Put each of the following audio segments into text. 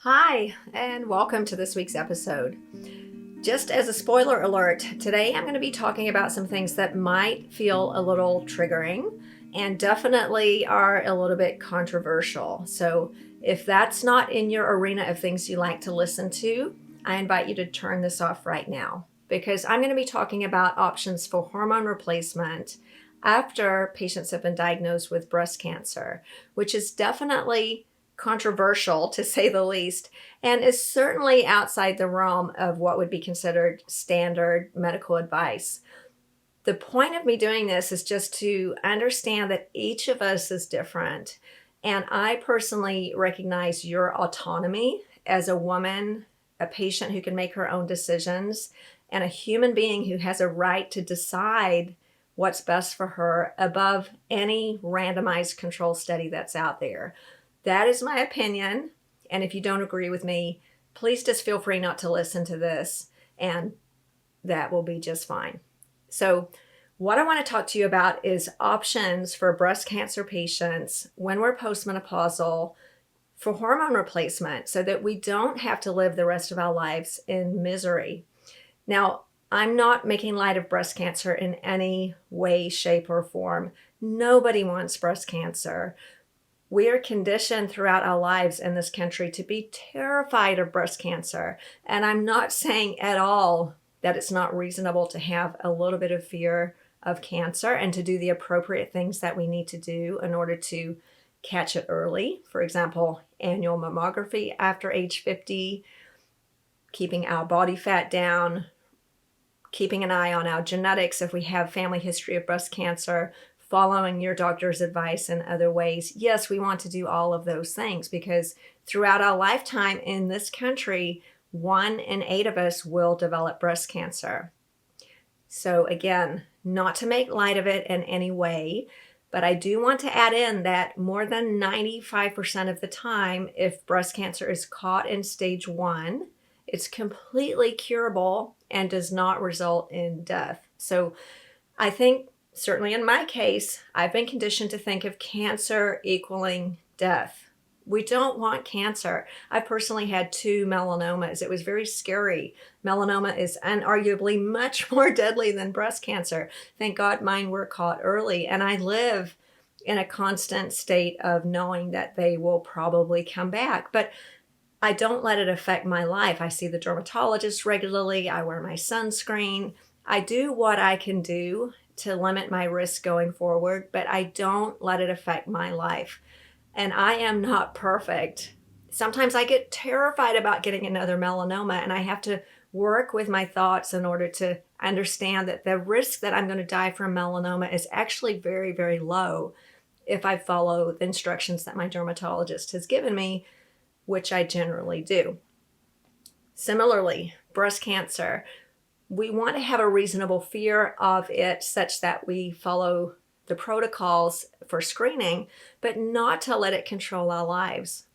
Hi, and welcome to this week's episode. Just as a spoiler alert, today I'm going to be talking about some things that might feel a little triggering and definitely are a little bit controversial. So, if that's not in your arena of things you like to listen to, I invite you to turn this off right now because I'm going to be talking about options for hormone replacement after patients have been diagnosed with breast cancer, which is definitely controversial to say the least, and is certainly outside the realm of what would be considered standard medical advice. The point of me doing this is just to understand that each of us is different. And I personally recognize your autonomy as a woman, a patient who can make her own decisions, and a human being who has a right to decide what's best for her above any randomized control study that's out there. That is my opinion. And if you don't agree with me, please just feel free not to listen to this, and that will be just fine. So, what I want to talk to you about is options for breast cancer patients when we're postmenopausal for hormone replacement so that we don't have to live the rest of our lives in misery. Now, I'm not making light of breast cancer in any way, shape, or form. Nobody wants breast cancer. We are conditioned throughout our lives in this country to be terrified of breast cancer. And I'm not saying at all that it's not reasonable to have a little bit of fear of cancer and to do the appropriate things that we need to do in order to catch it early. For example, annual mammography after age 50, keeping our body fat down, keeping an eye on our genetics if we have family history of breast cancer, following your doctor's advice in other ways. Yes, we want to do all of those things because throughout our lifetime in this country, 1 in 8 of us will develop breast cancer. So again, not to make light of it in any way, but I do want to add in that more than 95% of the time, if breast cancer is caught in stage 1, it's completely curable and does not result in death. So I think certainly in my case, I've been conditioned to think of cancer equaling death. We don't want cancer. I personally had 2 melanomas. It was very scary. Melanoma is unarguably much more deadly than breast cancer. Thank God mine were caught early, and I live in a constant state of knowing that they will probably come back. But I don't let it affect my life. I see the dermatologist regularly. I wear my sunscreen. I do what I can do to limit my risk going forward, but I don't let it affect my life. And I am not perfect. Sometimes I get terrified about getting another melanoma, and I have to work with my thoughts in order to understand that the risk that I'm going to die from melanoma is actually very, very low if I follow the instructions that my dermatologist has given me, which I generally do. Similarly, breast cancer. We want to have a reasonable fear of it such that we follow the protocols for screening, but not to let it control our lives.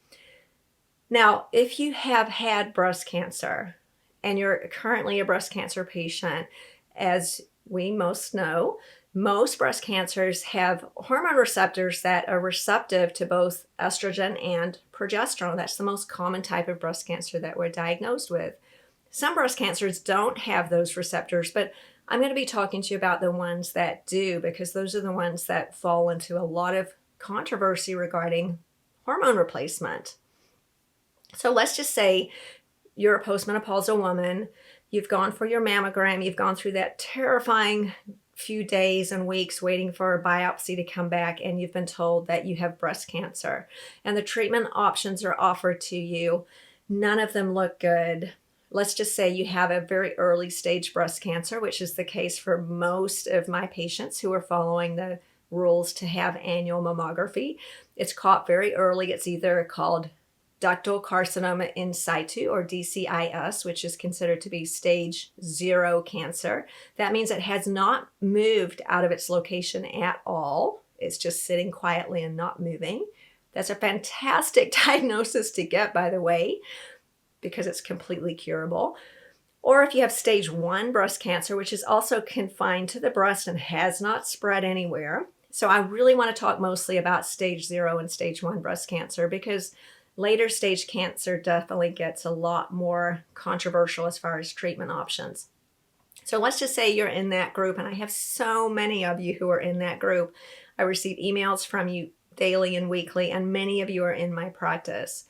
Now, if you have had breast cancer and you're currently a breast cancer patient, as we most know, most breast cancers have hormone receptors that are receptive to both estrogen and progesterone. That's the most common type of breast cancer that we're diagnosed with. Some breast cancers don't have those receptors, but I'm going to be talking to you about the ones that do because those are the ones that fall into a lot of controversy regarding hormone replacement. So let's just say you're a postmenopausal woman, you've gone for your mammogram, you've gone through that terrifying few days and weeks waiting for a biopsy to come back, and you've been told that you have breast cancer. And the treatment options are offered to you. None of them look good. Let's just say you have a very early stage breast cancer, which is the case for most of my patients who are following the rules to have annual mammography. It's caught very early. It's either called ductal carcinoma in situ or DCIS, which is considered to be stage 0 cancer. That means it has not moved out of its location at all. It's just sitting quietly and not moving. That's a fantastic diagnosis to get, by the way, because it's completely curable. Or if you have stage 1 breast cancer, which is also confined to the breast and has not spread anywhere. So I really want to talk mostly about stage 0 and stage 1 breast cancer because Later stage cancer definitely gets a lot more controversial as far as treatment options. So let's just say you're in that group, and I have so many of you who are in that group. I receive emails from you daily and weekly, and many of you are in my practice.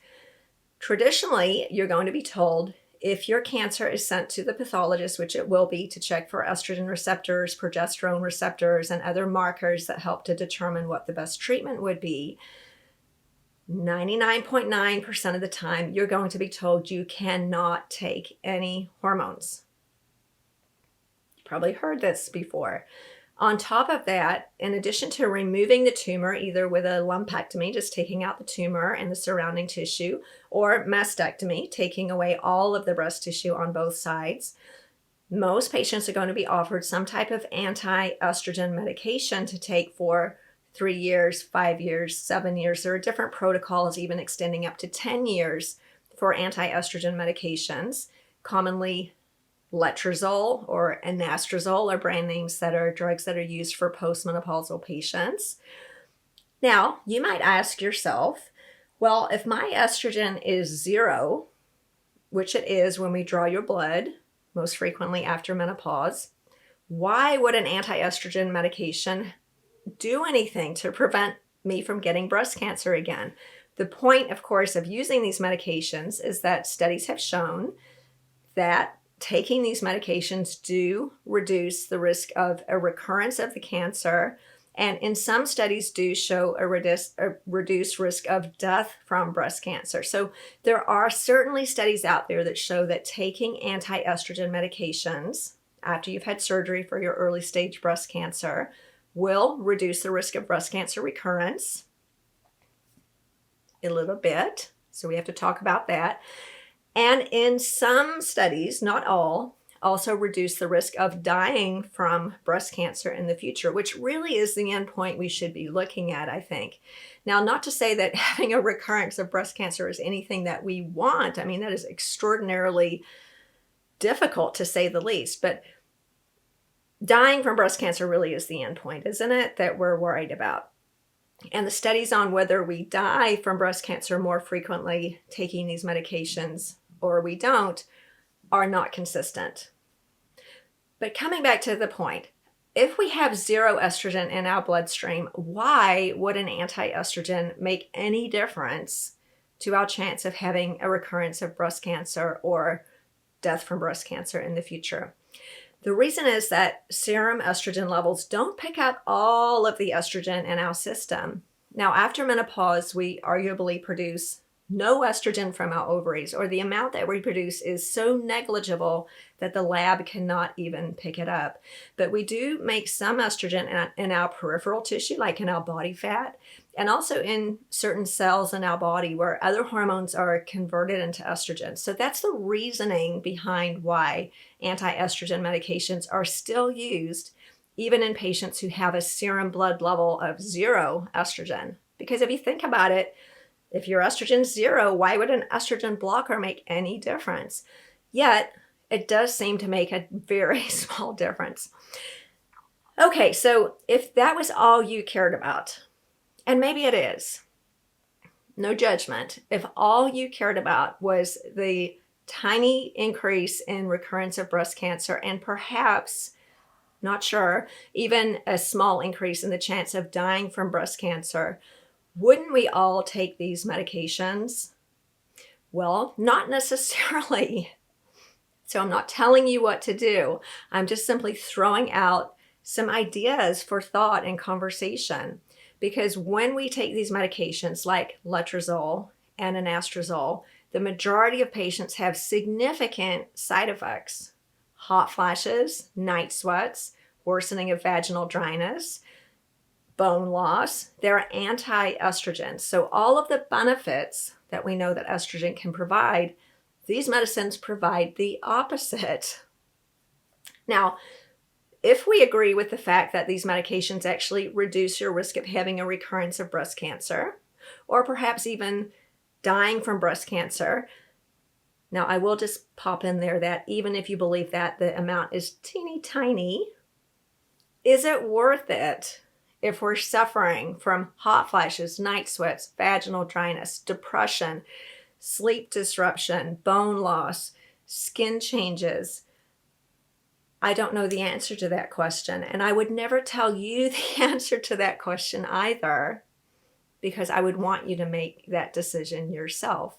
Traditionally, you're going to be told if your cancer is sent to the pathologist, which it will be, to check for estrogen receptors, progesterone receptors, and other markers that help to determine what the best treatment would be, 99.9% of the time, you're going to be told you cannot take any hormones. You probably heard this before. On top of that, in addition to removing the tumor, either with a lumpectomy, just taking out the tumor and the surrounding tissue, or mastectomy, taking away all of the breast tissue on both sides, most patients are going to be offered some type of anti-estrogen medication to take for 3 years, 5 years, 7 years. There are different protocols, even extending up to 10 years for anti-estrogen medications. Commonly, letrozole or anastrozole are brand names that are drugs that are used for postmenopausal patients. Now, you might ask yourself, well, if my estrogen is 0, which it is when we draw your blood, most frequently after menopause, why would an anti-estrogen medication do anything to prevent me from getting breast cancer again? The point, of course, of using these medications is that studies have shown that taking these medications do reduce the risk of a recurrence of the cancer, and in some studies do show a reduced risk of death from breast cancer. So there are certainly studies out there that show that taking anti-estrogen medications after you've had surgery for your early stage breast cancer will reduce the risk of breast cancer recurrence a little bit. So we have to talk about that. And in some studies, not all, also reduce the risk of dying from breast cancer in the future, which really is the endpoint we should be looking at, I think. Now, not to say that having a recurrence of breast cancer is anything that we want. I mean, that is extraordinarily difficult, to say the least. But dying from breast cancer really is the endpoint, isn't it, that we're worried about? And the studies on whether we die from breast cancer more frequently taking these medications or we don't are not consistent. But coming back to the point, if we have 0 estrogen in our bloodstream, why would an anti-estrogen make any difference to our chance of having a recurrence of breast cancer or death from breast cancer in the future? The reason is that serum estrogen levels don't pick up all of the estrogen in our system. Now, after menopause, we arguably produce no estrogen from our ovaries, or the amount that we produce is so negligible that the lab cannot even pick it up. But we do make some estrogen in our peripheral tissue, like in our body fat, and also in certain cells in our body where other hormones are converted into estrogen. So that's the reasoning behind why anti-estrogen medications are still used even in patients who have a serum blood level of 0 estrogen. Because if you think about it, if your estrogen's 0, why would an estrogen blocker make any difference? Yet, it does seem to make a very small difference. Okay, so if that was all you cared about, and maybe it is, no judgment, if all you cared about was the tiny increase in recurrence of breast cancer and perhaps, not sure, even a small increase in the chance of dying from breast cancer, wouldn't we all take these medications? Well, not necessarily. So I'm not telling you what to do. I'm just simply throwing out some ideas for thought and conversation. Because when we take these medications like letrozole and anastrozole, the majority of patients have significant side effects. Hot flashes, night sweats, worsening of vaginal dryness, bone loss. They're anti-estrogens. So all of the benefits that we know that estrogen can provide, these medicines provide the opposite. Now, if we agree with the fact that these medications actually reduce your risk of having a recurrence of breast cancer, or perhaps even dying from breast cancer, now I will just pop in there that even if you believe that the amount is teeny tiny, is it worth it? if we're suffering from hot flashes, night sweats, vaginal dryness, depression, sleep disruption, bone loss, skin changes, I don't know the answer to that question. And I would never tell you the answer to that question either, because I would want you to make that decision yourself.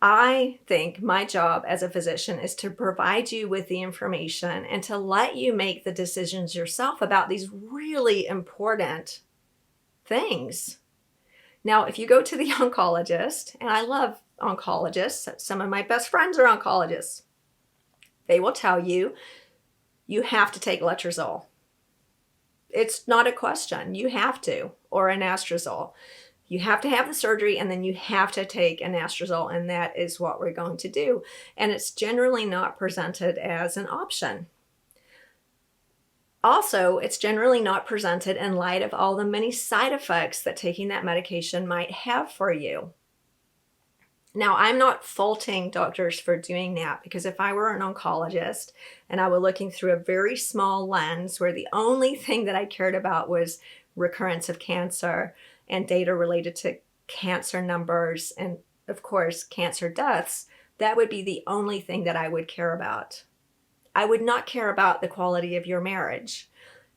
I think my job as a physician is to provide you with the information and to let you make the decisions yourself about these really important things. Now, if you go to the oncologist, and I love oncologists, some of my best friends are oncologists, they will tell you, you have to take letrozole. It's not a question. You have to, or anastrozole. You have to have the surgery, and then you have to take anastrozole, and that is what we're going to do. And it's generally not presented as an option. Also, it's generally not presented in light of all the many side effects that taking that medication might have for you. Now, I'm not faulting doctors for doing that, because if I were an oncologist and I were looking through a very small lens where the only thing that I cared about was recurrence of cancer and data related to cancer numbers and, of course, cancer deaths, that would be the only thing that I would care about. I would not care about the quality of your marriage,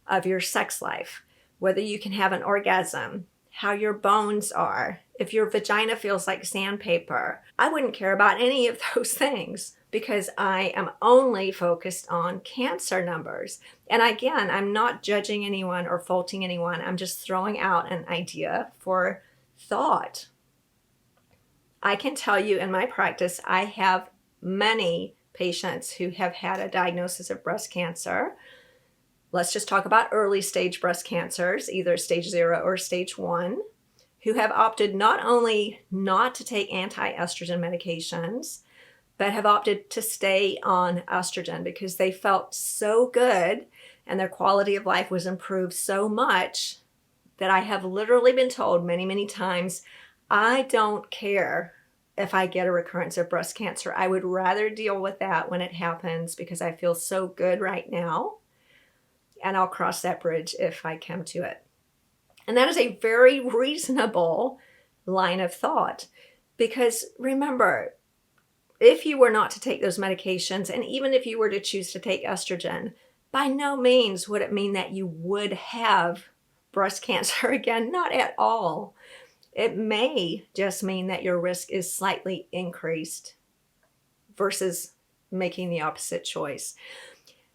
of your sex life, whether you can have an orgasm, how your bones are, if your vagina feels like sandpaper. I wouldn't care about any of those things, because I am only focused on cancer numbers. And again, I'm not judging anyone or faulting anyone. I'm just throwing out an idea for thought. I can tell you in my practice, I have many patients who have had a diagnosis of breast cancer. Let's just talk about early stage breast cancers, either stage 0 or stage 1, who have opted not only not to take anti-estrogen medications, but have opted to stay on estrogen because they felt so good and their quality of life was improved so much that I have literally been told many, many times, I don't care if I get a recurrence of breast cancer. I would rather deal with that when it happens because I feel so good right now. And I'll cross that bridge if I come to it. And that is a very reasonable line of thought. Because remember, if you were not to take those medications, and even if you were to choose to take estrogen, by no means would it mean that you would have breast cancer again. Not at all. It may just mean that your risk is slightly increased versus making the opposite choice.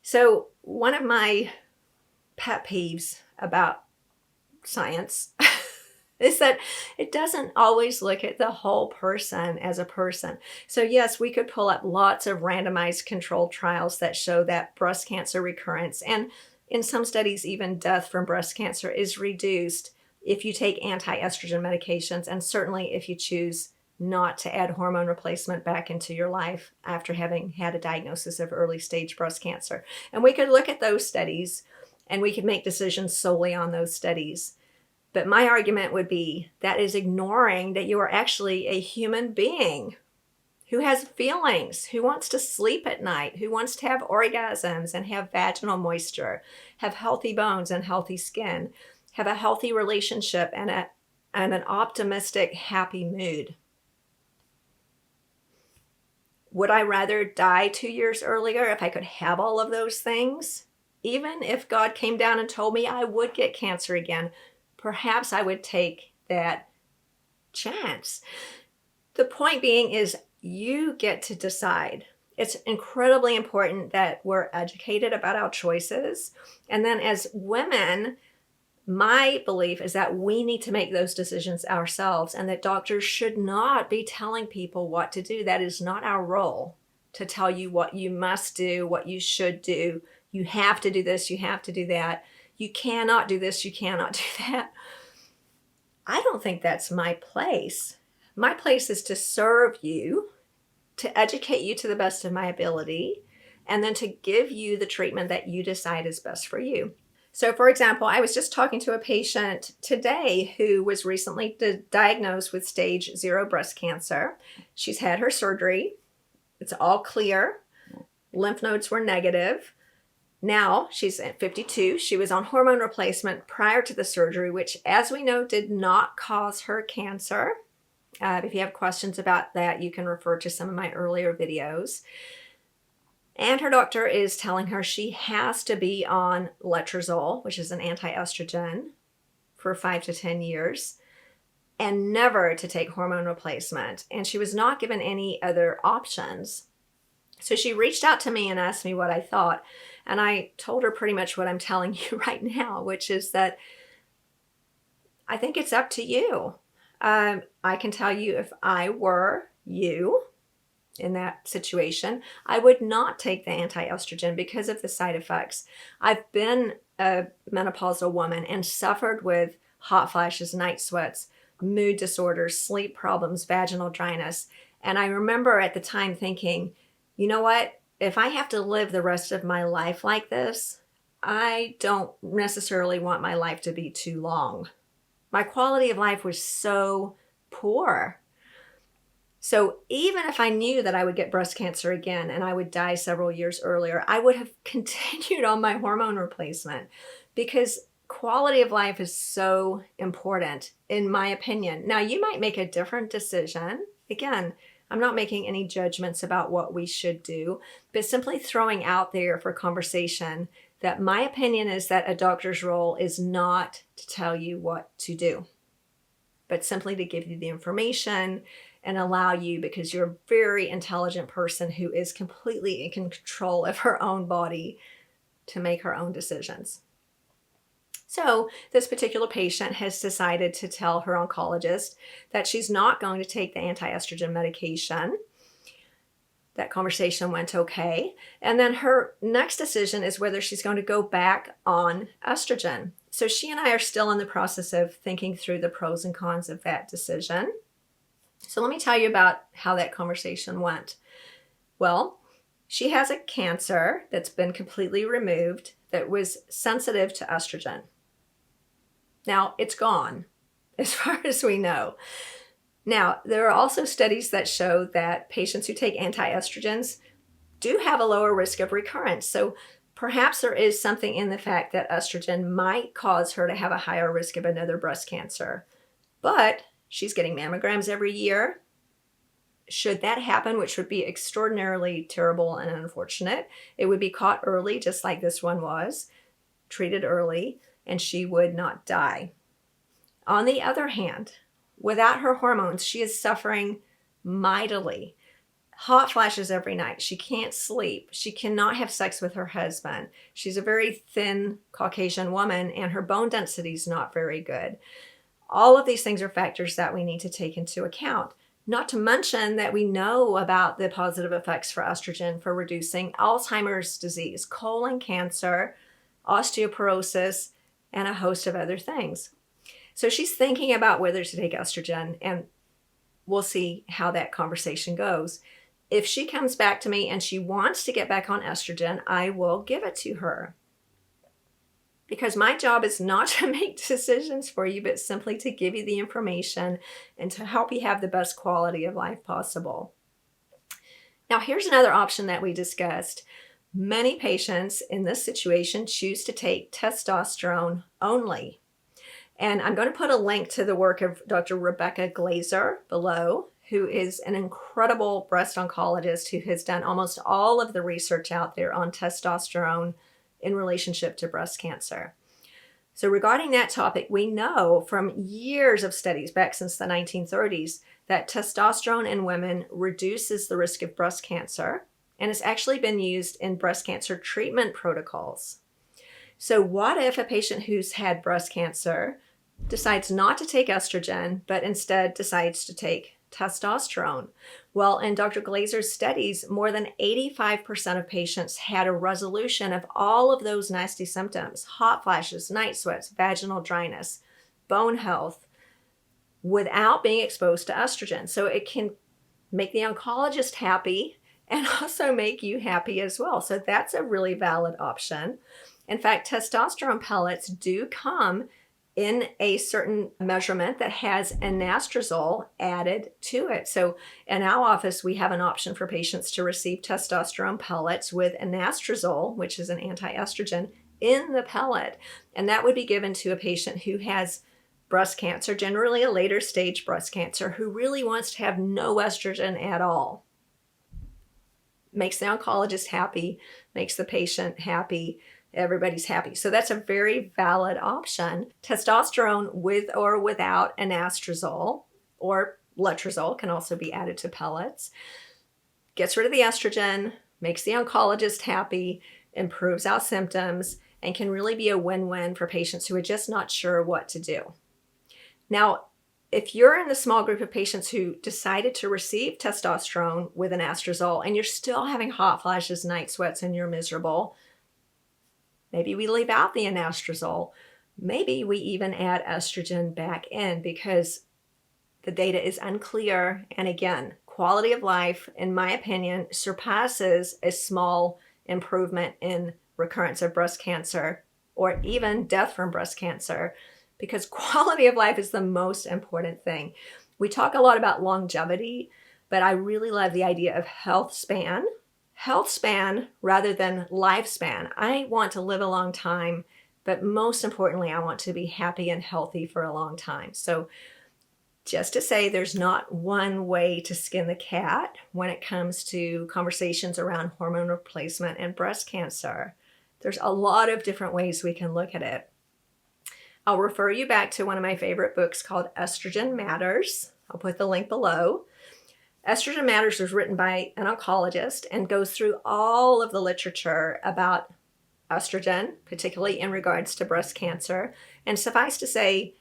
So one of my pet peeves about science is that it doesn't always look at the whole person as a person. So yes, we could pull up lots of randomized controlled trials that show that breast cancer recurrence, and in some studies even death from breast cancer, is reduced if you take anti-estrogen medications, and certainly if you choose not to add hormone replacement back into your life after having had a diagnosis of early stage breast cancer. And we could look at those studies and we could make decisions solely on those studies. But my argument would be that is ignoring that you are actually a human being who has feelings, who wants to sleep at night, who wants to have orgasms and have vaginal moisture, have healthy bones and healthy skin, have a healthy relationship and an optimistic, happy mood. Would I rather die 2 years earlier if I could have all of those things? Even if God came down and told me I would get cancer again, perhaps I would take that chance. The point being is you get to decide. It's incredibly important that we're educated about our choices. And then as women, my belief is that we need to make those decisions ourselves, and that doctors should not be telling people what to do. That is not our role, to tell you what you must do, what you should do. You have to do this, you have to do that. You cannot do this, you cannot do that. I don't think that's my place. My place is to serve you, to educate you to the best of my ability, and then to give you the treatment that you decide is best for you. So for example, I was just talking to a patient today who was recently diagnosed with stage 0 breast cancer. She's had her surgery. It's all clear. Lymph nodes were negative. Now she's at 52. She was on hormone replacement prior to the surgery, which, as we know, did not cause her cancer. If you have questions about that, you can refer to some of my earlier videos. And her doctor is telling her she has to be on letrozole, which is an anti-estrogen, for 5 to 10 years, and never to take hormone replacement. And she was not given any other options. So she reached out to me and asked me what I thought. And I told her pretty much what I'm telling you right now, which is that I think it's up to you. I can tell you, if I were you in that situation, I would not take the anti-estrogen because of the side effects. I've been a menopausal woman and suffered with hot flashes, night sweats, mood disorders, sleep problems, vaginal dryness. And I remember at the time thinking, you know what? If I have to live the rest of my life like this, I don't necessarily want my life to be too long. My quality of life was so poor. So even if I knew that I would get breast cancer again and I would die several years earlier, I would have continued on my hormone replacement, because quality of life is so important, in my opinion. Now, you might make a different decision. Again, I'm not making any judgments about what we should do, but simply throwing out there for conversation that my opinion is that a doctor's role is not to tell you what to do, but simply to give you the information and allow you, because you're a very intelligent person who is completely in control of her own body, to make her own decisions. So this particular patient has decided to tell her oncologist that she's not going to take the anti-estrogen medication. That conversation went okay. And then her next decision is whether she's going to go back on estrogen. So she and I are still in the process of thinking through the pros and cons of that decision. So let me tell you about how that conversation went. Well, she has a cancer that's been completely removed that was sensitive to estrogen. Now, it's gone, as far as we know. Now, there are also studies that show that patients who take anti-estrogens do have a lower risk of recurrence. So perhaps there is something in the fact that estrogen might cause her to have a higher risk of another breast cancer. But she's getting mammograms every year. Should that happen, which would be extraordinarily terrible and unfortunate, it would be caught early, just like this one was, treated early, and she would not die. On the other hand, without her hormones, she is suffering mightily. Hot flashes every night. She can't sleep. She cannot have sex with her husband. She's a very thin Caucasian woman, and her bone density is not very good. All of these things are factors that we need to take into account. Not to mention that we know about the positive effects for estrogen for reducing Alzheimer's disease, colon cancer, osteoporosis, and a host of other things. So she's thinking about whether to take estrogen, and we'll see how that conversation goes. If she comes back to me and she wants to get back on estrogen, I will give it to her. Because my job is not to make decisions for you, but simply to give you the information and to help you have the best quality of life possible. Now, here's another option that we discussed. Many patients in this situation choose to take testosterone only. And I'm going to put a link to the work of Dr. Rebecca Glazer below, who is an incredible breast oncologist who has done almost all of the research out there on testosterone in relationship to breast cancer. So regarding that topic, we know from years of studies back since the 1930s that testosterone in women reduces the risk of breast cancer, and it's actually been used in breast cancer treatment protocols. So what if a patient who's had breast cancer decides not to take estrogen, but instead decides to take testosterone? Well, in Dr. Glazer's studies, more than 85% of patients had a resolution of all of those nasty symptoms: hot flashes, night sweats, vaginal dryness, bone health, without being exposed to estrogen. So it can make the oncologist happy and also make you happy as well. So that's a really valid option. In fact, testosterone pellets do come in a certain measurement that has anastrozole added to it. So in our office, we have an option for patients to receive testosterone pellets with anastrozole, which is an anti-estrogen, in the pellet. And that would be given to a patient who has breast cancer, generally a later stage breast cancer, who really wants to have no estrogen at all. Makes the oncologist happy, makes the patient happy, everybody's happy. So that's a very valid option. Testosterone with or without anastrozole or letrozole can also be added to pellets. Gets rid of the estrogen, makes the oncologist happy, improves our symptoms, and can really be a win-win for patients who are just not sure what to do. Now, if you're in the small group of patients who decided to receive testosterone with anastrozole and you're still having hot flashes, night sweats, and you're miserable, maybe we leave out the anastrozole. Maybe we even add estrogen back in because the data is unclear. And again, quality of life, in my opinion, surpasses a small improvement in recurrence of breast cancer or even death from breast cancer, because quality of life is the most important thing. We talk a lot about longevity, but I really love the idea of health span rather than lifespan. I want to live a long time, but most importantly, I want to be happy and healthy for a long time. So just to say, there's not one way to skin the cat when it comes to conversations around hormone replacement and breast cancer. There's a lot of different ways we can look at it. I'll refer you back to one of my favorite books called Estrogen Matters. I'll put the link below. Estrogen Matters was written by an oncologist and goes through all of the literature about estrogen, particularly in regards to breast cancer. And suffice to say,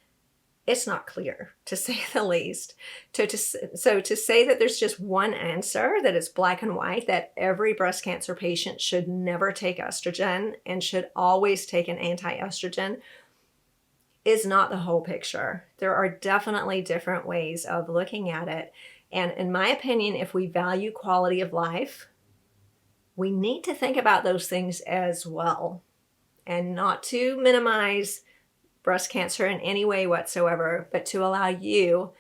it's not clear, to say the least. So to say that there's just one answer that is black and white, that every breast cancer patient should never take estrogen and should always take an anti-estrogen, is not the whole picture. There are definitely different ways of looking at it. And in my opinion, if we value quality of life, we need to think about those things as well, and not to minimize breast cancer in any way whatsoever, but to allow you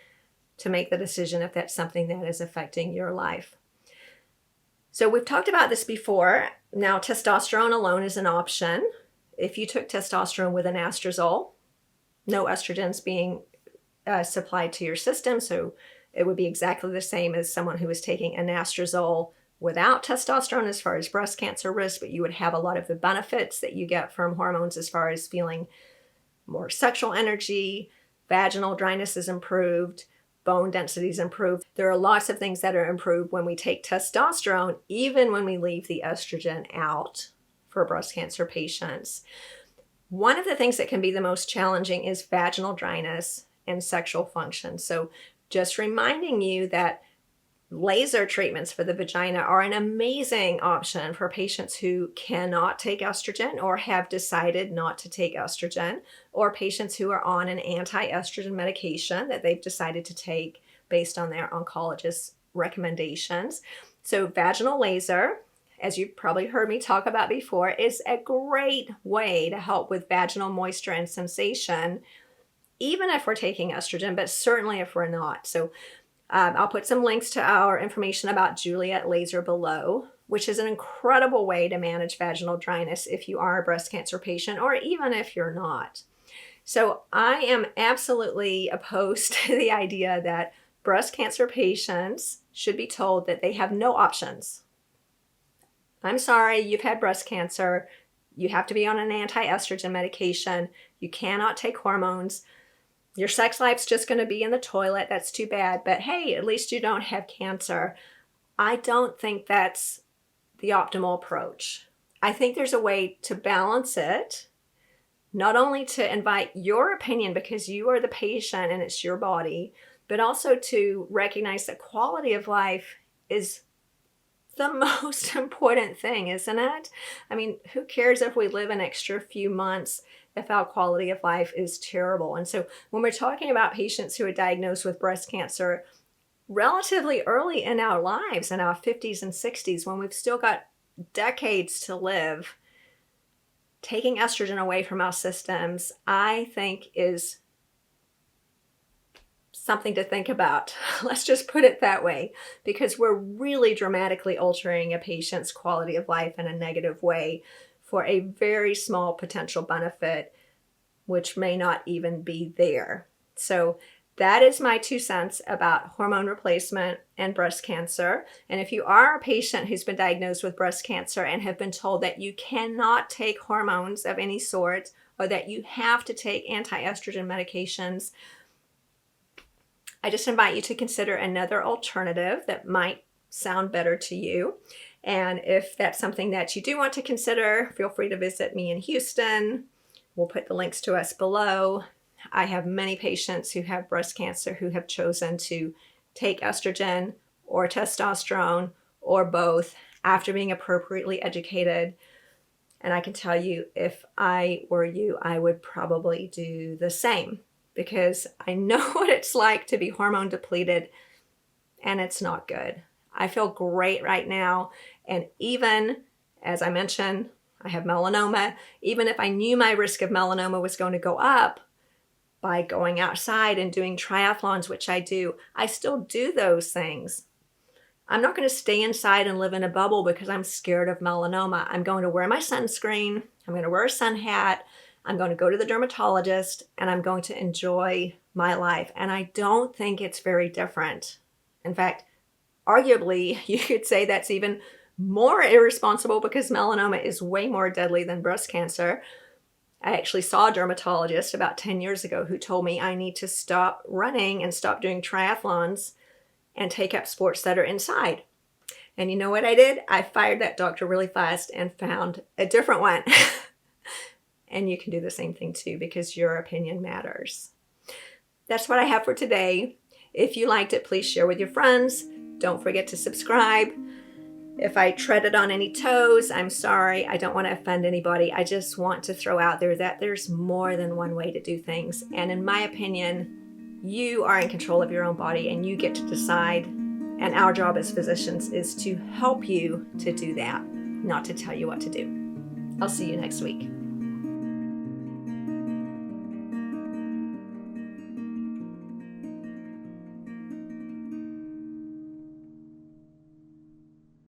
to make the decision if that's something that is affecting your life. So we've talked about this before. Now, testosterone alone is an option. If you took testosterone with anastrozole, no estrogens being supplied to your system, so it would be exactly the same as someone who was taking anastrozole without testosterone as far as breast cancer risk, but you would have a lot of the benefits that you get from hormones as far as feeling more sexual energy, vaginal dryness is improved, bone density is improved. There are lots of things that are improved when we take testosterone, even when we leave the estrogen out for breast cancer patients. One of the things that can be the most challenging is vaginal dryness and sexual function. So just reminding you that laser treatments for the vagina are an amazing option for patients who cannot take estrogen or have decided not to take estrogen, or patients who are on an anti-estrogen medication that they've decided to take based on their oncologist's recommendations. So vaginal laser, as you've probably heard me talk about before, is a great way to help with vaginal moisture and sensation, even if we're taking estrogen, but certainly if we're not. So I'll put some links to our information about Juliet Laser below, which is an incredible way to manage vaginal dryness if you are a breast cancer patient or even if you're not. So I am absolutely opposed to the idea that breast cancer patients should be told that they have no options. I'm sorry, you've had breast cancer. You have to be on an anti-estrogen medication. You cannot take hormones. Your sex life's just going to be in the toilet. That's too bad. But hey, at least you don't have cancer. I don't think that's the optimal approach. I think there's a way to balance it, not only to invite your opinion because you are the patient and it's your body, but also to recognize that quality of life is the most important thing, isn't it? I mean, who cares if we live an extra few months if our quality of life is terrible? And so when we're talking about patients who are diagnosed with breast cancer relatively early in our lives, in our 50s and 60s, when we've still got decades to live, taking estrogen away from our systems, I think, is something to think about. Let's just put it that way, because we're really dramatically altering a patient's quality of life in a negative way for a very small potential benefit, which may not even be there. So that is my 2 cents about hormone replacement and breast cancer. And if you are a patient who's been diagnosed with breast cancer and have been told that you cannot take hormones of any sort, or that you have to take anti-estrogen medications, I just invite you to consider another alternative that might sound better to you. And if that's something that you do want to consider, feel free to visit me in Houston. We'll put the links to us below. I have many patients who have breast cancer who have chosen to take estrogen or testosterone or both after being appropriately educated. And I can tell you, if I were you, I would probably do the same, because I know what it's like to be hormone depleted, and it's not good. I feel great right now. And even, as I mentioned, I have melanoma. Even if I knew my risk of melanoma was going to go up by going outside and doing triathlons, which I do, I still do those things. I'm not going to stay inside and live in a bubble because I'm scared of melanoma. I'm going to wear my sunscreen. I'm going to wear a sun hat. I'm going to go to the dermatologist, and I'm going to enjoy my life. And I don't think it's very different. In fact, arguably, you could say that's even more irresponsible, because melanoma is way more deadly than breast cancer. I actually saw a dermatologist about 10 years ago who told me I need to stop running and stop doing triathlons and take up sports that are inside. And you know what I did? I fired that doctor really fast and found a different one. And you can do the same thing too, because your opinion matters. That's what I have for today. If you liked it, please share with your friends. Don't forget to subscribe. If I treaded on any toes, I'm sorry. I don't want to offend anybody. I just want to throw out there that there's more than one way to do things. And in my opinion, you are in control of your own body, and you get to decide. And our job as physicians is to help you to do that, not to tell you what to do. I'll see you next week.